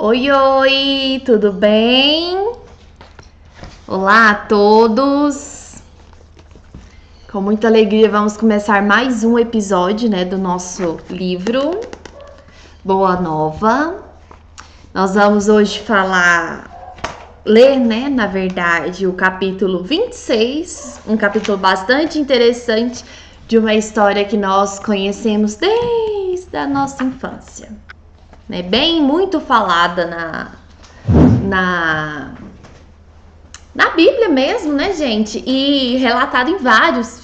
Oi, oi, tudo bem? Olá a todos! Com muita alegria vamos começar mais um episódio, do nosso livro Boa Nova. Nós vamos hoje ler, na verdade, o capítulo 26, um capítulo bastante interessante de uma história que nós conhecemos desde a nossa infância. Bem muito falada na Bíblia mesmo, gente? E relatado em vários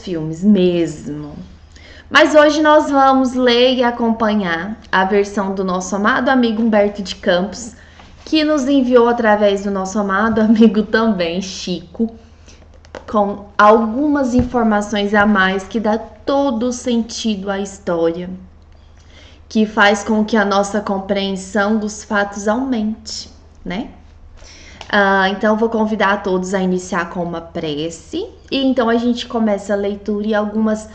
filmes mesmo. Mas hoje nós vamos ler e acompanhar a versão do nosso amado amigo Humberto de Campos, que nos enviou através do nosso amado amigo também, Chico, com algumas informações a mais que dá todo o sentido à história, que faz com que a nossa compreensão dos fatos aumente, Então, vou convidar a todos a iniciar com uma prece. E então a gente começa a leitura e algumas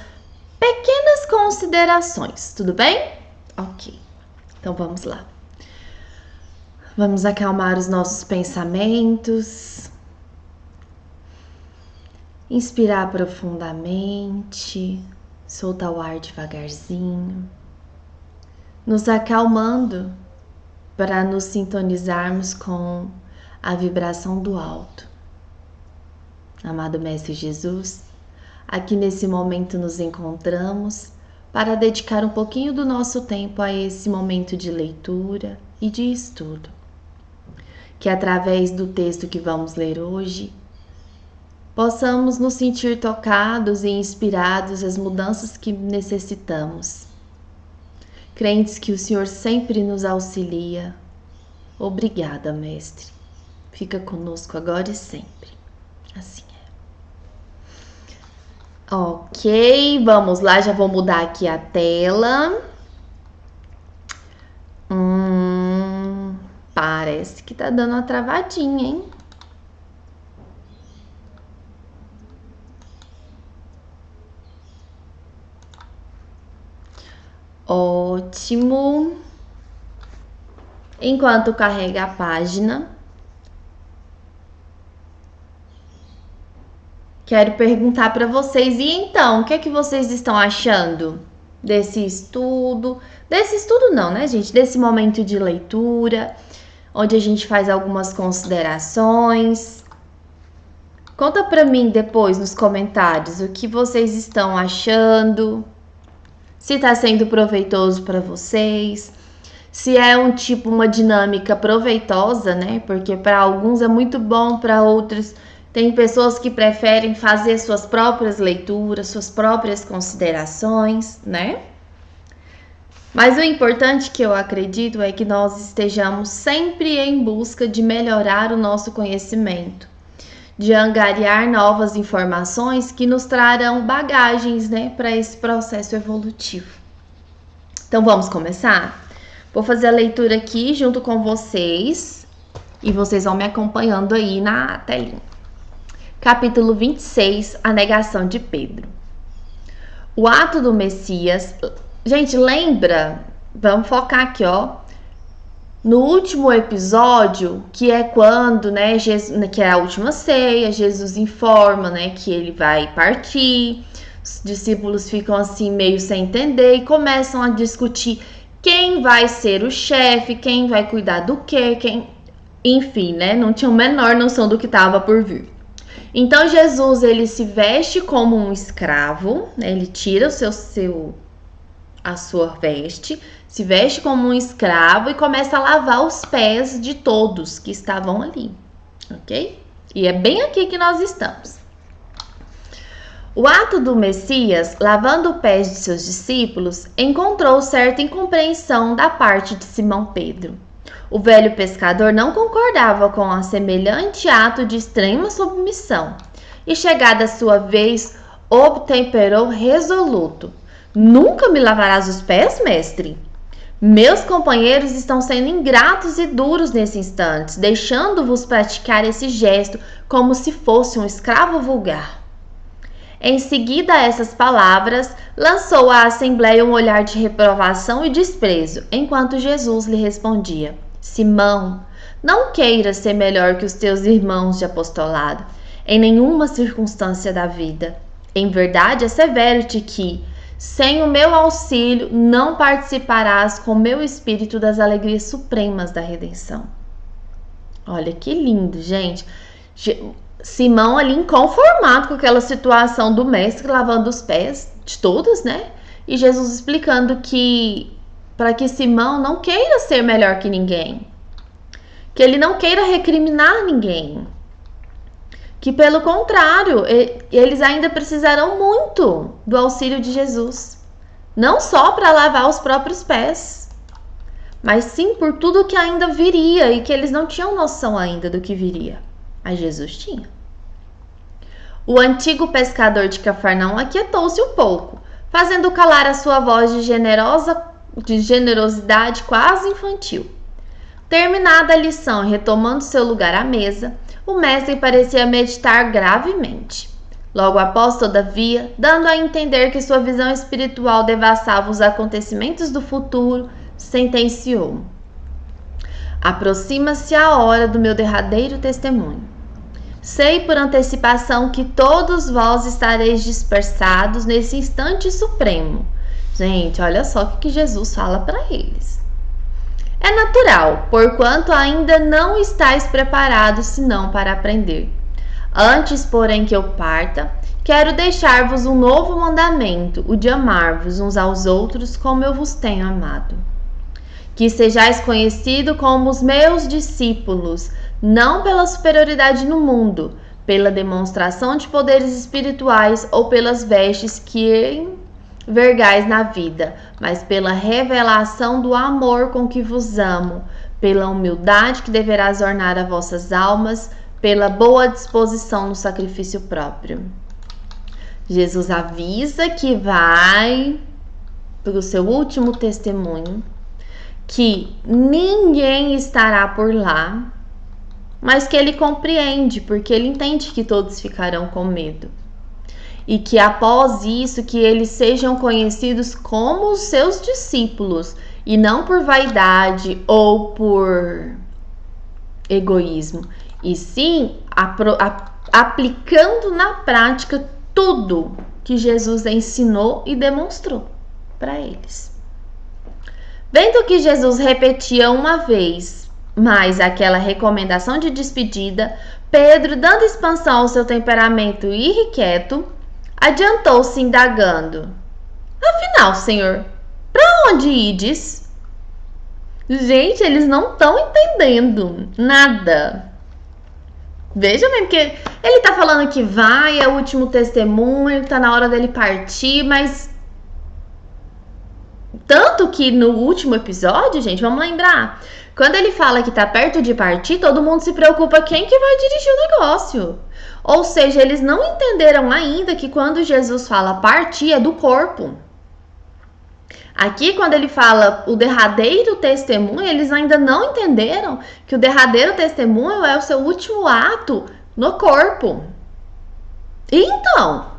pequenas considerações, tudo bem? Ok, então vamos lá. Vamos acalmar os nossos pensamentos. Inspirar profundamente, soltar o ar devagarzinho. Nos acalmando para nos sintonizarmos com a vibração do alto. Amado Mestre Jesus, aqui nesse momento nos encontramos para dedicar um pouquinho do nosso tempo a esse momento de leitura e de estudo. Que através do texto que vamos ler hoje, possamos nos sentir tocados e inspirados às mudanças que necessitamos. Crentes que o Senhor sempre nos auxilia. Obrigada, Mestre. Fica conosco agora e sempre. Assim é. Ok, vamos lá. Já vou mudar aqui a tela. Parece que tá dando uma travadinha, hein? Ótimo. Enquanto carrega a página, quero perguntar para vocês, e então, o que é que vocês estão achando desse estudo? Desse estudo não, gente? Desse momento de leitura, onde a gente faz algumas considerações. Conta para mim depois nos comentários o que vocês estão achando. Se está sendo proveitoso para vocês, se é uma dinâmica proveitosa, porque para alguns é muito bom, para outros tem pessoas que preferem fazer suas próprias leituras, suas próprias considerações, Mas o importante que eu acredito é que nós estejamos sempre em busca de melhorar o nosso conhecimento, de angariar novas informações que nos trarão bagagens, para esse processo evolutivo. Então vamos começar? Vou fazer a leitura aqui junto com vocês e vocês vão me acompanhando aí na telinha. Capítulo 26, a negação de Pedro. O ato do Messias. Gente, lembra? Vamos focar aqui, no último episódio, que é quando, Jesus, que é a última ceia, Jesus informa, que ele vai partir. Os discípulos ficam assim meio sem entender e começam a discutir quem vai ser o chefe, quem vai cuidar do quê, enfim, não tinha a menor noção do que estava por vir. Então Jesus, ele se veste como um escravo, ele tira a sua veste, se veste como um escravo e começa a lavar os pés de todos que estavam ali, ok? E é bem aqui que nós estamos. O ato do Messias, lavando os pés de seus discípulos, encontrou certa incompreensão da parte de Simão Pedro. O velho pescador não concordava com a semelhante ato de extrema submissão e, chegada a sua vez, obtemperou resoluto. Nunca me lavarás os pés, mestre? Meus companheiros estão sendo ingratos e duros nesse instante, deixando-vos praticar esse gesto como se fosse um escravo vulgar. Em seguida a essas palavras, lançou à assembleia um olhar de reprovação e desprezo, enquanto Jesus lhe respondia: Simão, não queiras ser melhor que os teus irmãos de apostolado, em nenhuma circunstância da vida. Em verdade, assevero-te que, sem o meu auxílio, não participarás com o meu espírito das alegrias supremas da redenção. Olha que lindo, gente. Simão ali inconformado com aquela situação do mestre lavando os pés de todos, né? E Jesus explicando que para que Simão não queira ser melhor que ninguém, que ele não queira recriminar ninguém, que pelo contrário, eles ainda precisarão muito do auxílio de Jesus, não só para lavar os próprios pés, mas sim por tudo que ainda viria e que eles não tinham noção ainda do que viria. Mas Jesus tinha. O antigo pescador de Cafarnaum aquietou-se um pouco, fazendo calar a sua voz de generosidade quase infantil. Terminada a lição e retomando seu lugar à mesa, o mestre parecia meditar gravemente. Logo após, todavia, dando a entender que sua visão espiritual devassava os acontecimentos do futuro, sentenciou: Aproxima-se a hora do meu derradeiro testemunho. Sei por antecipação que todos vós estareis dispersados nesse instante supremo. Gente, olha só o que Jesus fala para eles. É natural, porquanto ainda não estáis preparados senão para aprender. Antes, porém, que eu parta, quero deixar-vos um novo mandamento, o de amar-vos uns aos outros como eu vos tenho amado. Que sejais conhecidos como os meus discípulos, não pela superioridade no mundo, pela demonstração de poderes espirituais ou pelas vestes que vergais na vida, mas pela revelação do amor com que vos amo, pela humildade que deverás ornar as vossas almas, pela boa disposição no sacrifício próprio. Jesus avisa que vai para o seu último testemunho, que ninguém estará por lá, mas que ele compreende, porque ele entende que todos ficarão com medo. E que após isso, que eles sejam conhecidos como os seus discípulos, e não por vaidade ou por egoísmo, e sim aplicando na prática tudo que Jesus ensinou e demonstrou para eles. Vendo que Jesus repetia uma vez mais aquela recomendação de despedida, Pedro, dando expansão ao seu temperamento irrequieto, adiantou-se indagando: Afinal, Senhor, para onde ides? Gente, eles não estão entendendo nada. Veja bem, porque ele tá falando que vai, é o último testemunho, tá na hora dele partir, mas tanto que no último episódio, gente, vamos lembrar, quando ele fala que tá perto de partir, todo mundo se preocupa quem que vai dirigir o negócio. Ou seja, eles não entenderam ainda que quando Jesus fala partir é do corpo. Aqui, quando ele fala o derradeiro testemunho, eles ainda não entenderam que o derradeiro testemunho é o seu último ato no corpo. Então,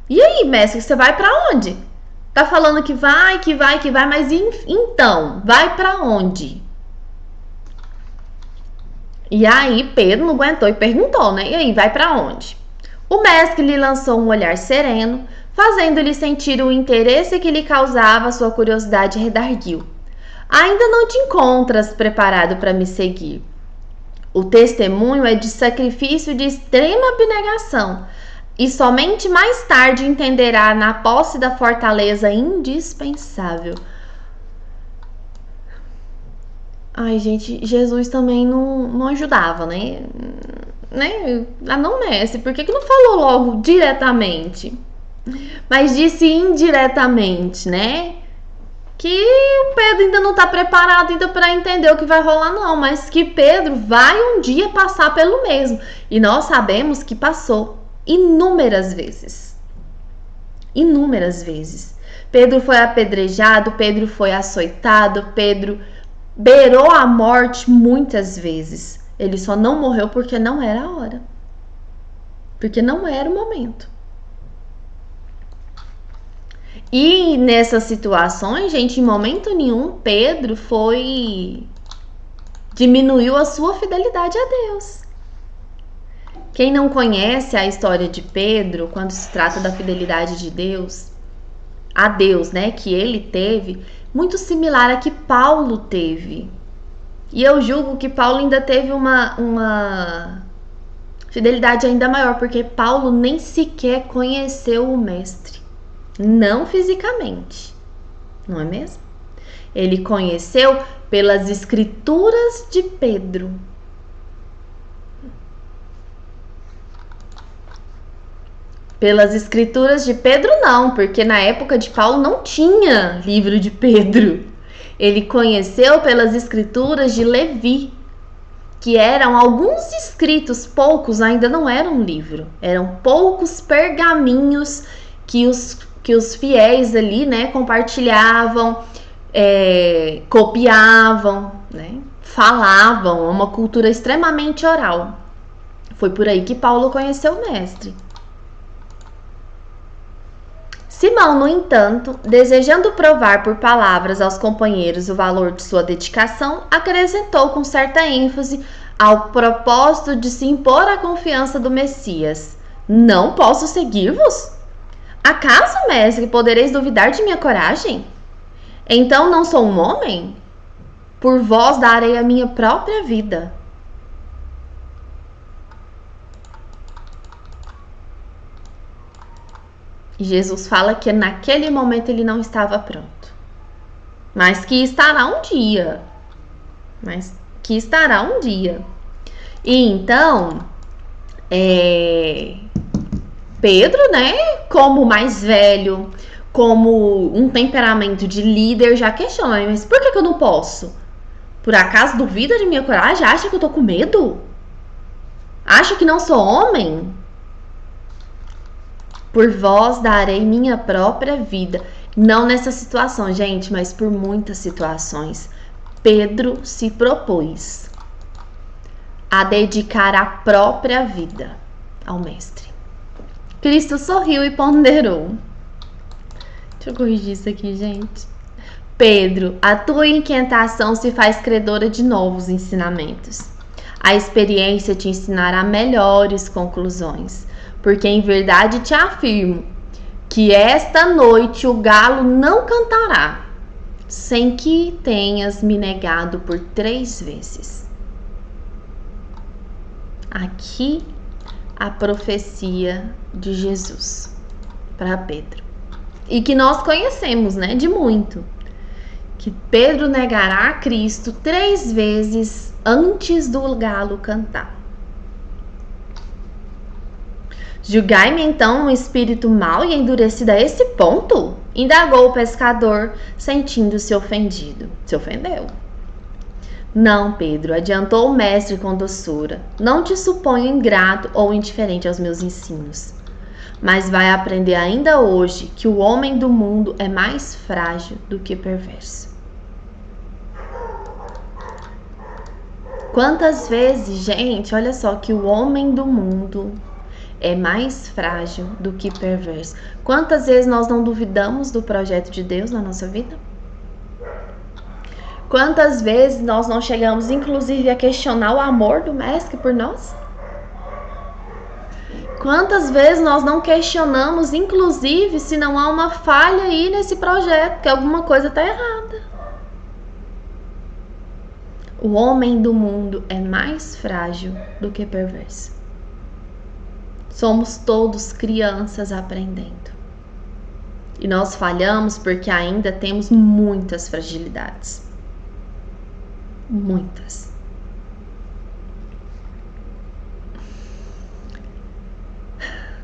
e aí, mestre, você vai para onde? Tá falando que vai, mas então, vai para onde? E aí Pedro não aguentou e perguntou, né? E aí, vai para onde? O mestre lhe lançou um olhar sereno, fazendo-lhe sentir o interesse que lhe causava a sua curiosidade, redarguiu: Ainda não te encontras preparado para me seguir. O testemunho é de sacrifício de extrema abnegação, e somente mais tarde entenderá na posse da fortaleza indispensável. Ai, gente, Jesus também não ajudava, né? Não, mestre, por que não falou logo diretamente? Mas disse indiretamente, né? Que o Pedro ainda não está preparado ainda para entender o que vai rolar, não. Mas que Pedro vai um dia passar pelo mesmo. E nós sabemos que passou inúmeras vezes. Inúmeras vezes. Pedro foi apedrejado, Pedro foi açoitado, Pedro beirou a morte muitas vezes. Ele só não morreu porque não era a hora. Porque não era o momento. E nessas situações, gente, em momento nenhum, Pedro diminuiu a sua fidelidade a Deus. Quem não conhece a história de Pedro, quando se trata da fidelidade de Deus, a Deus, né, que ele teve, muito similar a que Paulo teve. E eu julgo que Paulo ainda teve uma fidelidade ainda maior, porque Paulo nem sequer conheceu o mestre. Não fisicamente, não é mesmo? Ele conheceu pelas escrituras de Pedro. Pelas escrituras de Pedro não, porque na época de Paulo não tinha livro de Pedro. Ele conheceu pelas escrituras de Levi, que eram alguns escritos, poucos, ainda não eram um livro. Eram poucos pergaminhos que os fiéis ali, né, compartilhavam, copiavam, né, falavam, uma cultura extremamente oral. Foi por aí que Paulo conheceu o mestre. Simão, no entanto, desejando provar por palavras aos companheiros o valor de sua dedicação, acrescentou com certa ênfase ao propósito de se impor à confiança do Messias: não posso seguir-vos? Acaso, mestre, podereis duvidar de minha coragem? Então não sou um homem? Por vós darei a minha própria vida. E Jesus fala que naquele momento ele não estava pronto, mas que estará um dia. E então, Pedro, né, como mais velho, como um temperamento de líder, já questiona: mas por que eu não posso? Por acaso duvida de minha coragem? Acha que eu tô com medo? Acha que não sou homem? Por vós darei minha própria vida. Não nessa situação, gente, mas por muitas situações. Pedro se propôs a dedicar a própria vida ao mestre. Cristo sorriu e ponderou. Deixa eu corrigir isso aqui, gente. Pedro, a tua inquietação se faz credora de novos ensinamentos. A experiência te ensinará melhores conclusões. Porque em verdade te afirmo que esta noite o galo não cantará, sem que tenhas me negado por 3 vezes. Aqui a profecia de Jesus para Pedro. E que nós conhecemos, né, de muito. Que Pedro negará a Cristo 3 vezes antes do galo cantar. Julgai-me então um espírito mau e endurecido a esse ponto? Indagou o pescador, sentindo-se ofendido. Se ofendeu. Não, Pedro, adiantou o mestre com doçura. Não te suponho ingrato ou indiferente aos meus ensinos. Mas vai aprender ainda hoje que o homem do mundo é mais frágil do que perverso. Quantas vezes, gente, olha só, que o homem do mundo é mais frágil do que perverso. Quantas vezes nós não duvidamos do projeto de Deus na nossa vida? Quantas vezes nós não chegamos, inclusive, a questionar o amor do mestre por nós? Quantas vezes nós não questionamos, inclusive, se não há uma falha aí nesse projeto, que alguma coisa está errada? O homem do mundo é mais frágil do que perverso. Somos todos crianças aprendendo. E nós falhamos porque ainda temos muitas fragilidades. Muitas.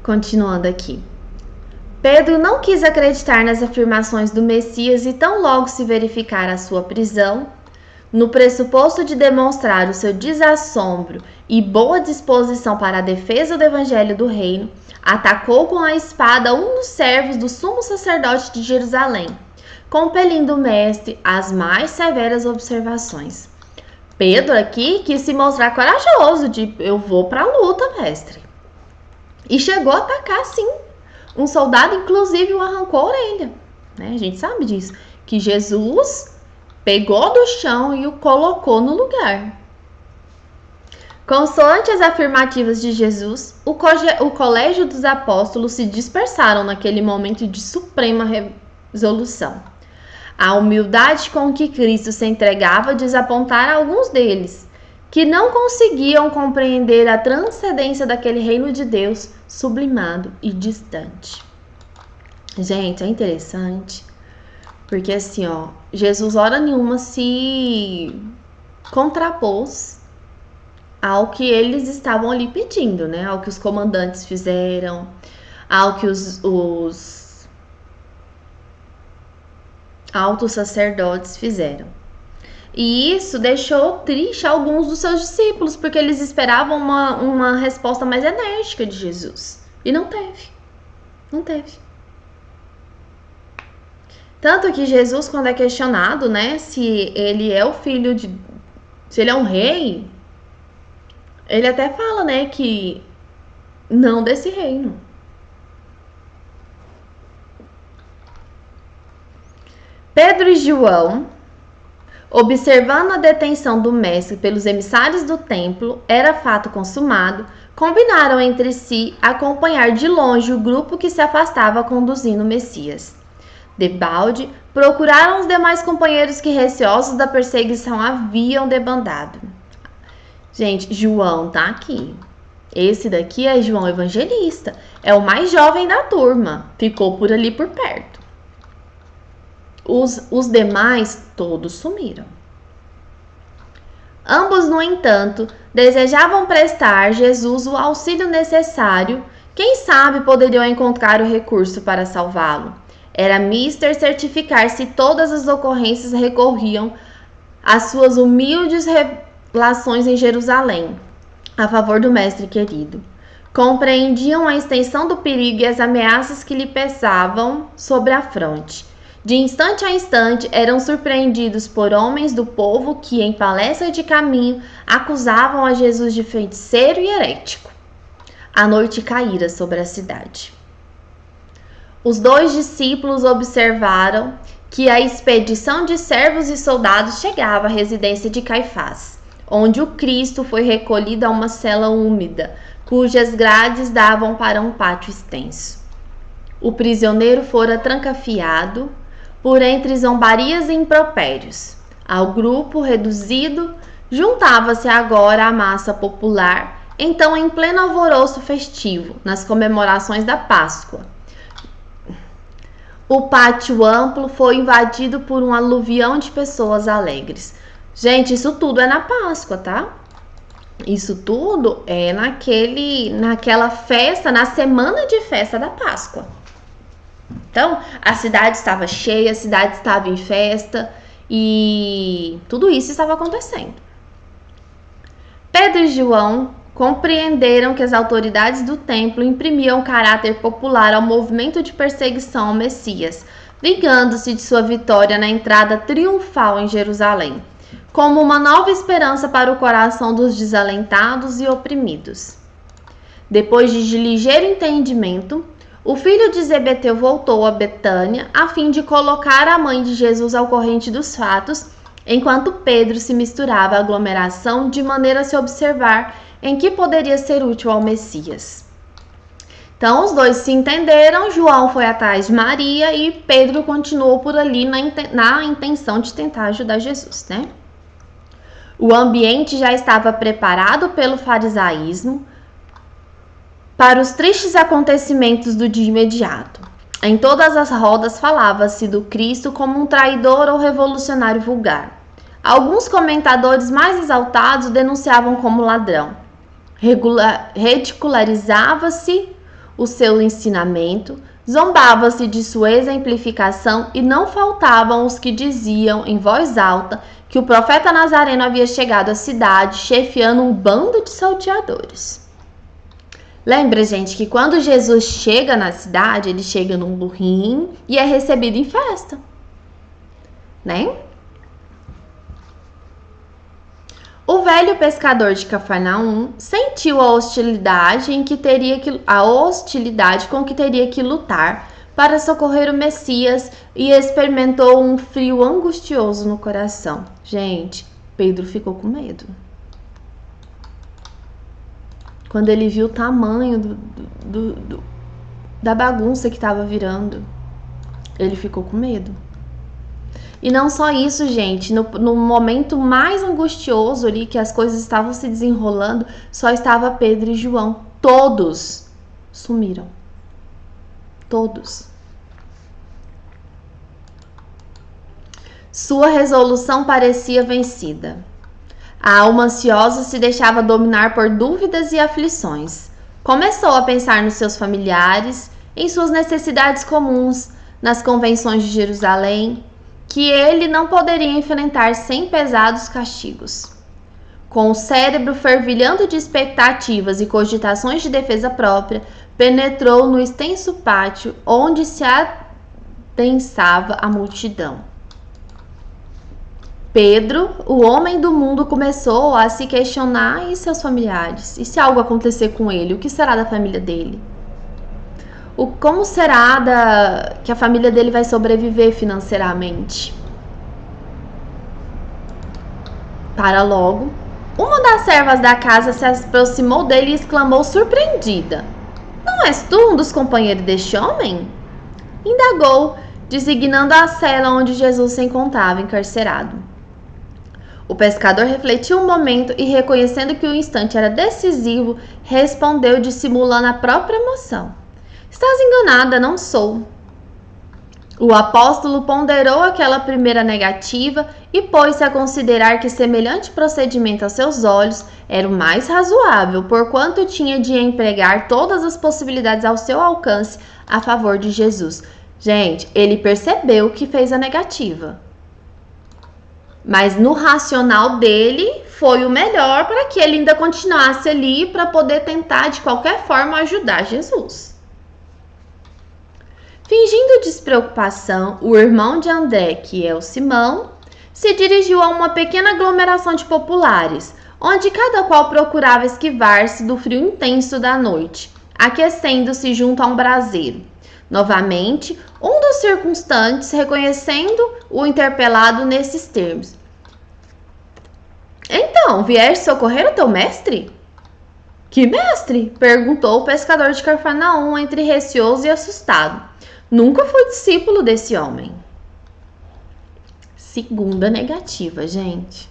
Continuando aqui. Pedro não quis acreditar nas afirmações do Messias e tão logo se verificar a sua prisão, no pressuposto de demonstrar o seu desassombro e boa disposição para a defesa do evangelho do reino, atacou com a espada um dos servos do sumo sacerdote de Jerusalém, compelindo o mestre às mais severas observações. Pedro aqui quis se mostrar corajoso, de eu vou para a luta, mestre. E chegou a atacar, sim. Um soldado, inclusive, o arrancou a orelha. né? A gente sabe disso, que Jesus pegou do chão e o colocou no lugar. Consoante as afirmativas de Jesus, o colégio dos apóstolos se dispersaram naquele momento de suprema resolução. A humildade com que Cristo se entregava desapontara alguns deles, que não conseguiam compreender a transcendência daquele reino de Deus sublimado e distante. Gente, é interessante, porque assim, Jesus hora nenhuma se contrapôs ao que eles estavam ali pedindo, né? Ao que os comandantes fizeram, ao que os altos sacerdotes fizeram. E isso deixou triste alguns dos seus discípulos, porque eles esperavam uma resposta mais enérgica de Jesus. E não teve. Não teve. Tanto que Jesus, quando é questionado, né, se ele é o filho de... se ele é um rei, ele até fala, né, que não desse reino. Pedro e João, observando a detenção do mestre pelos emissários do templo, era fato consumado, combinaram entre si acompanhar de longe o grupo que se afastava conduzindo o Messias. Debalde, procuraram os demais companheiros que, receosos da perseguição, haviam debandado. Gente, João tá aqui. Esse daqui é João Evangelista. É o mais jovem da turma. Ficou por ali por perto. Os demais todos sumiram. Ambos, no entanto, desejavam prestar a Jesus o auxílio necessário. Quem sabe poderiam encontrar o recurso para salvá-lo. Era mister certificar se todas as ocorrências recorriam às suas humildes relações em Jerusalém, a favor do mestre querido. Compreendiam a extensão do perigo e as ameaças que lhe pesavam sobre a fronte. De instante a instante, eram surpreendidos por homens do povo que, em palestra de caminho, acusavam a Jesus de feiticeiro e herético. A noite caíra sobre a cidade. Os dois discípulos observaram que a expedição de servos e soldados chegava à residência de Caifás, onde o Cristo foi recolhido a uma cela úmida, cujas grades davam para um pátio extenso. O prisioneiro fora trancafiado por entre zombarias e impropérios. Ao grupo reduzido juntava-se agora a massa popular, então em pleno alvoroço festivo, nas comemorações da Páscoa. O pátio amplo foi invadido por um aluvião de pessoas alegres. Gente, isso tudo é na Páscoa, tá? Isso tudo é naquela festa, na semana de festa da Páscoa. Então, a cidade estava cheia, a cidade estava em festa e tudo isso estava acontecendo. Pedro e João compreenderam que as autoridades do templo imprimiam caráter popular ao movimento de perseguição ao Messias, vingando-se de sua vitória na entrada triunfal em Jerusalém, como uma nova esperança para o coração dos desalentados e oprimidos. Depois de ligeiro entendimento, o filho de Zebedeu voltou a Betânia a fim de colocar a mãe de Jesus ao corrente dos fatos, enquanto Pedro se misturava à aglomeração de maneira a se observar em que poderia ser útil ao Messias. Então, os dois se entenderam, João foi atrás de Maria e Pedro continuou por ali na intenção de tentar ajudar Jesus, né? O ambiente já estava preparado pelo farisaísmo para os tristes acontecimentos do dia imediato. Em todas as rodas falava-se do Cristo como um traidor ou revolucionário vulgar. Alguns comentadores mais exaltados o denunciavam como ladrão. Ridicularizava-se o seu ensinamento, zombava-se de sua exemplificação e não faltavam os que diziam em voz alta que o profeta Nazareno havia chegado à cidade chefiando um bando de salteadores. Lembra, gente, que quando Jesus chega na cidade, ele chega num burrinho e é recebido em festa, né? O velho pescador de Cafarnaum sentiu a hostilidade com que teria que lutar para socorrer o Messias e experimentou um frio angustioso no coração. Gente, Pedro ficou com medo. Quando ele viu o tamanho da bagunça que estava virando, ele ficou com medo. E não só isso, gente, no momento mais angustioso ali, que as coisas estavam se desenrolando, só estava Pedro e João. Todos sumiram. Todos. Sua resolução parecia vencida. A alma ansiosa se deixava dominar por dúvidas e aflições. Começou a pensar nos seus familiares, em suas necessidades comuns, nas convenções de Jerusalém, que ele não poderia enfrentar sem pesados castigos. Com o cérebro fervilhando de expectativas e cogitações de defesa própria, penetrou no extenso pátio onde se adensava a multidão. Pedro, o homem do mundo, começou a se questionar: e seus familiares? E se algo acontecer com ele? O que será da família dele? Como será que a família dele vai sobreviver financeiramente? Para logo, uma das servas da casa se aproximou dele e exclamou surpreendida: não és tu um dos companheiros deste homem? Indagou, designando a cela onde Jesus se encontrava encarcerado. O pescador refletiu um momento e, reconhecendo que o instante era decisivo, respondeu dissimulando a própria emoção: estás enganada, não sou. O apóstolo ponderou aquela primeira negativa e pôs-se a considerar que semelhante procedimento aos seus olhos era o mais razoável, porquanto tinha de empregar todas as possibilidades ao seu alcance a favor de Jesus. Gente, ele percebeu que fez a negativa, mas no racional dele foi o melhor para que ele ainda continuasse ali para poder tentar de qualquer forma ajudar Jesus. Fingindo despreocupação, o irmão de André, que é o Simão, se dirigiu a uma pequena aglomeração de populares, onde cada qual procurava esquivar-se do frio intenso da noite, aquecendo-se junto a um braseiro. Novamente, um dos circunstantes, reconhecendo o interpelado nesses termos: então, vieste socorrer o teu mestre? Que mestre? Perguntou o pescador de Cafarnaum, entre receoso e assustado. Nunca fui discípulo desse homem. Segunda negativa, gente.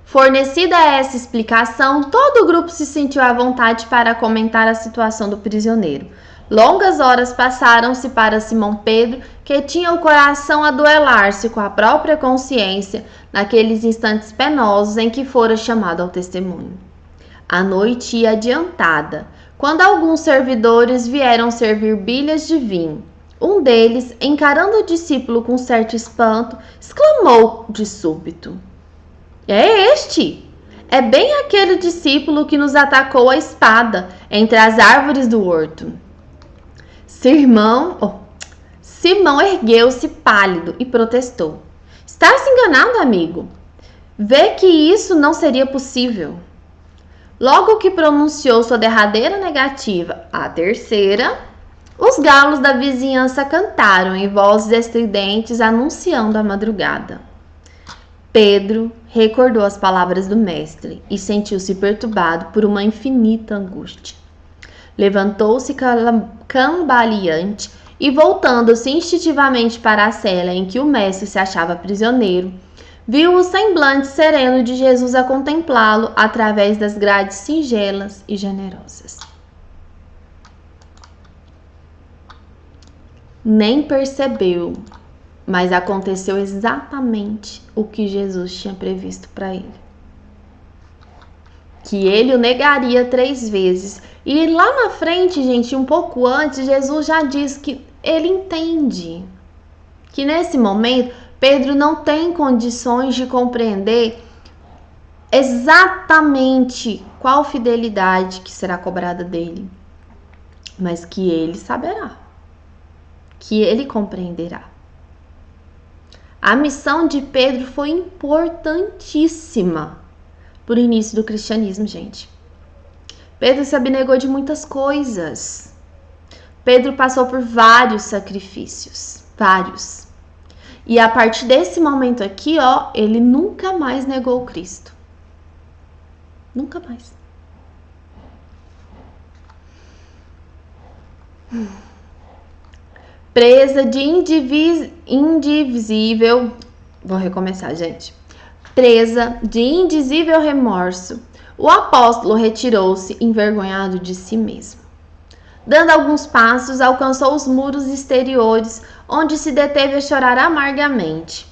Fornecida essa explicação, todo o grupo se sentiu à vontade para comentar a situação do prisioneiro. Longas horas passaram-se para Simão Pedro, que tinha o coração a duelar-se com a própria consciência naqueles instantes penosos em que fora chamado ao testemunho. A noite ia adiantada, quando alguns servidores vieram servir bilhas de vinho. Um deles, encarando o discípulo com certo espanto, exclamou de súbito: é este! É bem aquele discípulo que nos atacou a espada entre as árvores do horto. Simão ergueu-se pálido e protestou: estás enganado, amigo. Vê que isso não seria possível. Logo que pronunciou sua derradeira negativa, a terceira, os galos da vizinhança cantaram em vozes estridentes, anunciando a madrugada. Pedro recordou as palavras do mestre e sentiu-se perturbado por uma infinita angústia. Levantou-se cambaleante e, voltando-se instintivamente para a cela em que o mestre se achava prisioneiro, viu o semblante sereno de Jesus a contemplá-lo através das grades singelas e generosas. Nem percebeu, mas aconteceu exatamente o que Jesus tinha previsto para ele. Que ele o negaria 3 vezes. E lá na frente, gente, um pouco antes, Jesus já diz que ele entende que nesse momento Pedro não tem condições de compreender exatamente qual fidelidade que será cobrada dele, mas que ele saberá, que ele compreenderá. A missão de Pedro foi importantíssima para o início do cristianismo, gente. Pedro se abnegou de muitas coisas. Pedro passou por vários sacrifícios, vários. E a partir desse momento aqui, ó, ele nunca mais negou Cristo. Nunca mais. Presa de indivisível. Vou recomeçar, gente. Presa de indizível remorso, o apóstolo retirou-se envergonhado de si mesmo. Dando alguns passos, alcançou os muros exteriores, onde se deteve a chorar amargamente.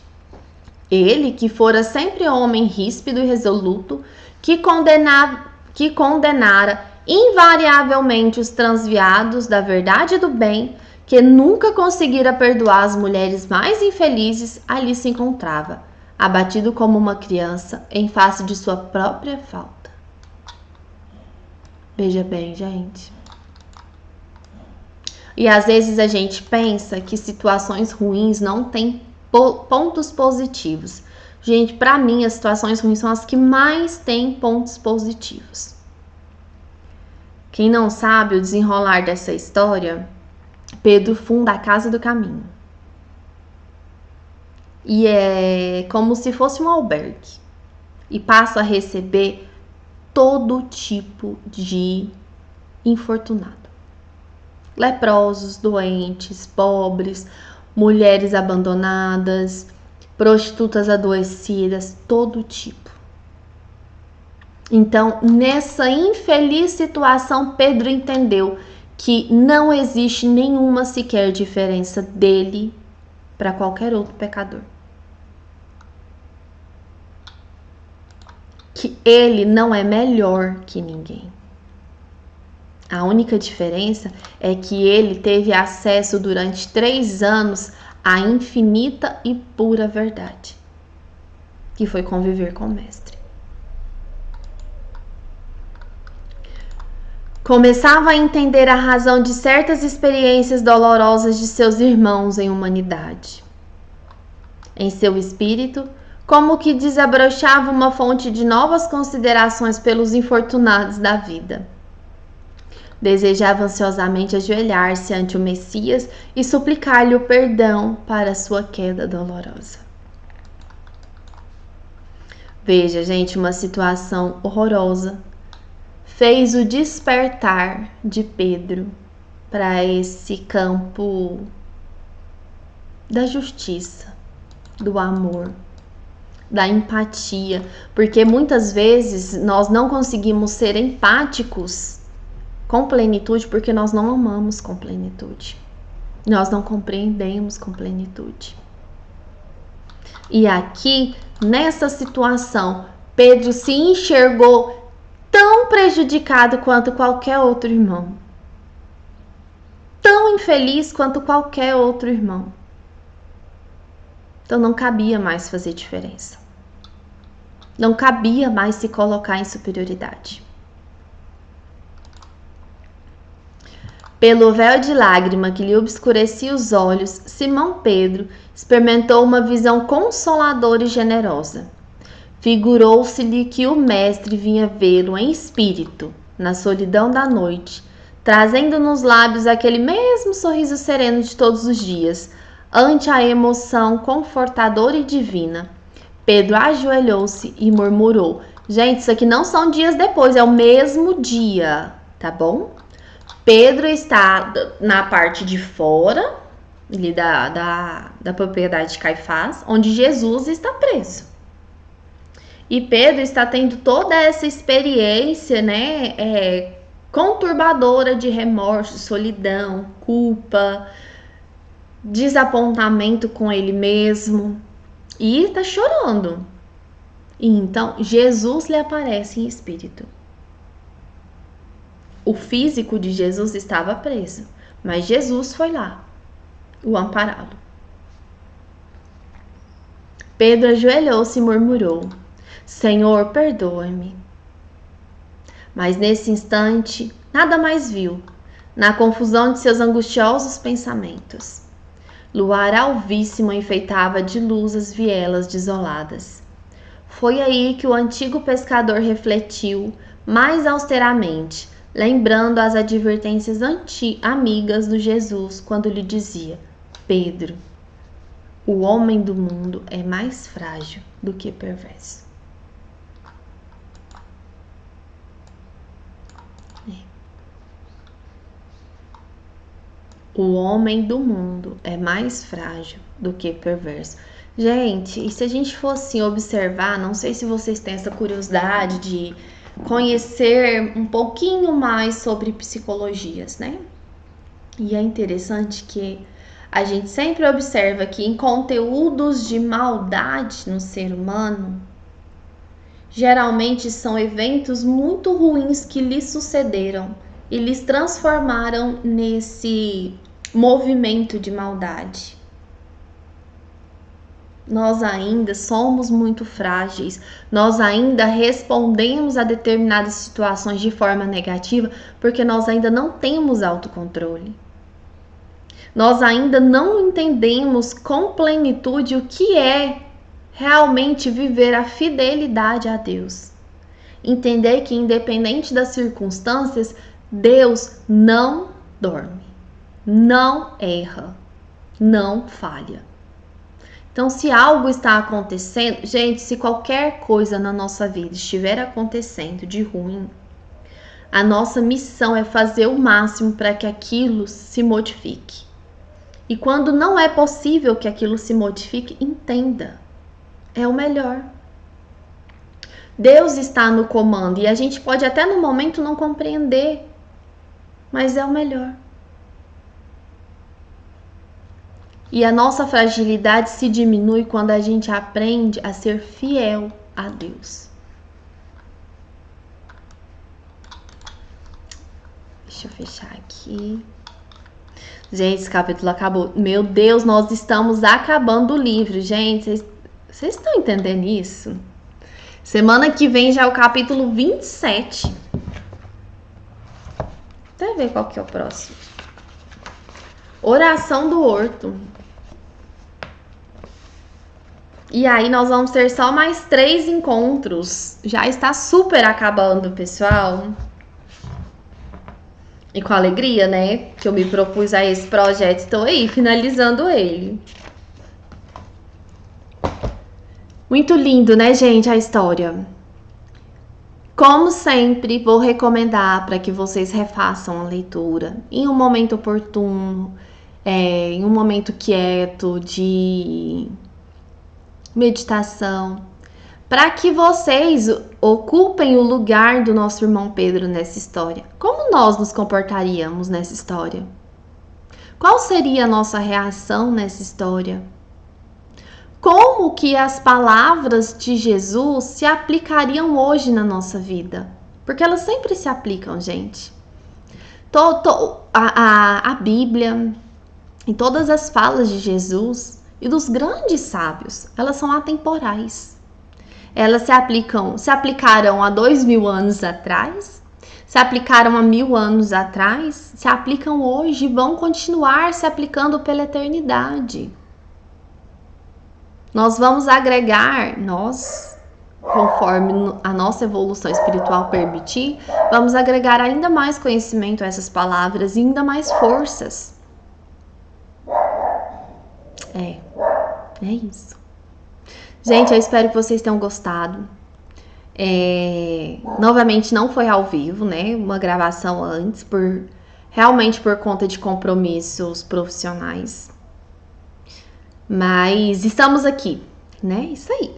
Ele, que fora sempre homem ríspido e resoluto, que condenara invariavelmente os transviados da verdade e do bem, que nunca conseguira perdoar as mulheres mais infelizes, ali se encontrava, abatido como uma criança em face de sua própria falta. Veja bem, gente. E às vezes a gente pensa que situações ruins não têm pontos positivos. Gente, para mim as situações ruins são as que mais têm pontos positivos. Quem não sabe o desenrolar dessa história, Pedro funda a Casa do Caminho. E é como se fosse um albergue. E passa a receber todo tipo de infortunado. Leprosos, doentes, pobres, mulheres abandonadas, prostitutas adoecidas, todo tipo. Então, nessa infeliz situação, Pedro entendeu que não existe nenhuma sequer diferença dele para qualquer outro pecador. Que ele não é melhor que ninguém. A única diferença é que ele teve acesso durante 3 anos à infinita e pura verdade, que foi conviver com o Mestre. Começava a entender a razão de certas experiências dolorosas de seus irmãos em humanidade. Em seu espírito, como que desabrochava uma fonte de novas considerações pelos infortunados da vida. Desejava ansiosamente ajoelhar-se ante o Messias e suplicar-lhe o perdão para sua queda dolorosa. Veja, gente, uma situação horrorosa fez o despertar de Pedro para esse campo da justiça, do amor, da empatia, porque muitas vezes nós não conseguimos ser empáticos com plenitude porque nós não amamos com plenitude. Nós não compreendemos com plenitude. E aqui, nessa situação, Pedro se enxergou tão prejudicado quanto qualquer outro irmão. Tão infeliz quanto qualquer outro irmão. Então não cabia mais fazer diferença. Não cabia mais se colocar em superioridade. Pelo véu de lágrima que lhe obscurecia os olhos, Simão Pedro experimentou uma visão consoladora e generosa. Figurou-se-lhe que o Mestre vinha vê-lo em espírito, na solidão da noite, trazendo nos lábios aquele mesmo sorriso sereno de todos os dias, ante a emoção confortadora e divina. Pedro ajoelhou-se e murmurou. Gente, isso aqui não são dias depois, é o mesmo dia, tá bom? Pedro está na parte de fora ali da propriedade de Caifás, onde Jesus está preso. E Pedro está tendo toda essa experiência, né, conturbadora de remorso, solidão, culpa, desapontamento com ele mesmo. E está chorando. E então Jesus lhe aparece em espírito. O físico de Jesus estava preso, mas Jesus foi lá o ampará-lo. Pedro ajoelhou-se e murmurou: Senhor, perdoa-me. Mas nesse instante, nada mais viu, na confusão de seus angustiosos pensamentos. Luar alvíssimo enfeitava de luz as vielas desoladas. Foi aí que o antigo pescador refletiu mais austeramente, lembrando as advertências amigas do Jesus quando lhe dizia: Pedro, o homem do mundo é mais frágil do que perverso. O homem do mundo é mais frágil do que perverso. Gente, e se a gente fosse observar, não sei se vocês têm essa curiosidade de conhecer um pouquinho mais sobre psicologias, né? E é interessante que a gente sempre observa que em conteúdos de maldade no ser humano, geralmente são eventos muito ruins que lhes sucederam e lhes transformaram nesse movimento de maldade. Nós ainda somos muito frágeis, nós ainda respondemos a determinadas situações de forma negativa porque nós ainda não temos autocontrole. Nós ainda não entendemos com plenitude o que é realmente viver a fidelidade a Deus. Entender que, independente das circunstâncias, Deus não dorme, não erra, não falha. Então, se algo está acontecendo, gente, se qualquer coisa na nossa vida estiver acontecendo de ruim, a nossa missão é fazer o máximo para que aquilo se modifique. E quando não é possível que aquilo se modifique, entenda, é o melhor. Deus está no comando e a gente pode até no momento não compreender, mas é o melhor. E a nossa fragilidade se diminui quando a gente aprende a ser fiel a Deus. Deixa eu fechar aqui. Gente, esse capítulo acabou. Meu Deus, nós estamos acabando o livro, gente. Vocês estão entendendo isso? Semana que vem já é o capítulo 27. Até ver qual que é o próximo. Oração do horto. E aí nós vamos ter só mais 3 encontros. Já está super acabando, pessoal. E com alegria, né? Que eu me propus a esse projeto. Estou aí, finalizando ele. Muito lindo, né, gente, a história. Como sempre, vou recomendar para que vocês refaçam a leitura em um momento oportuno, em um momento quieto de meditação, para que vocês ocupem o lugar do nosso irmão Pedro nessa história. Como nós nos comportaríamos nessa história? Qual seria a nossa reação nessa história? Como que as palavras de Jesus se aplicariam hoje na nossa vida? Porque elas sempre se aplicam, gente. A Bíblia e todas as falas de Jesus e dos grandes sábios, elas são atemporais. Elas se aplicaram há 2000 anos atrás, se aplicaram há 1000 anos atrás, se aplicam hoje e vão continuar se aplicando pela eternidade. Nós vamos agregar, conforme a nossa evolução espiritual permitir, vamos agregar ainda mais conhecimento a essas palavras e ainda mais forças. É isso. Gente, eu espero que vocês tenham gostado. Novamente, não foi ao vivo, né? Uma gravação antes, realmente por conta de compromissos profissionais. Mas estamos aqui, né? Isso aí.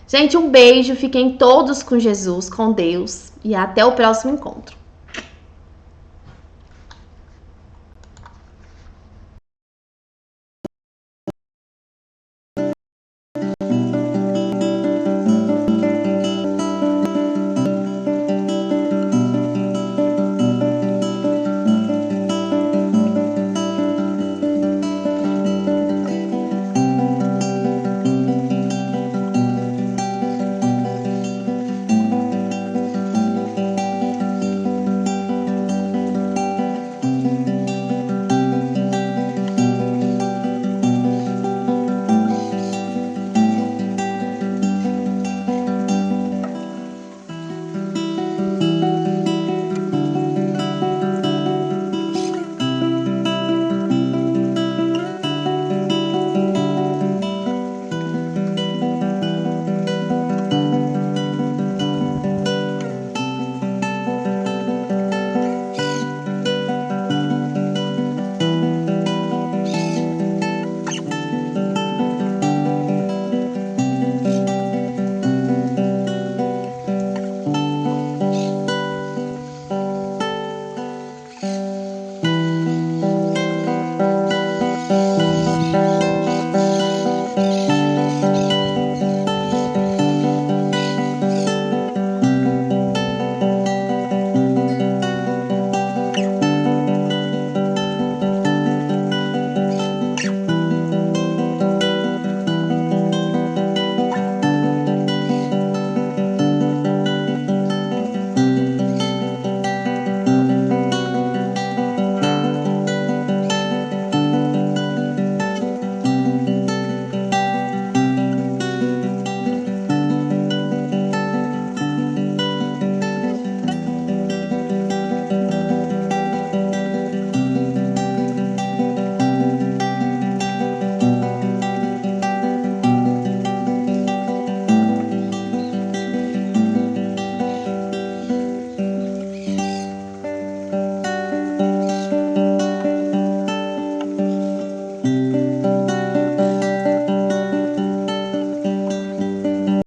Gente, um beijo. Fiquem todos com Jesus, com Deus. E até o próximo encontro.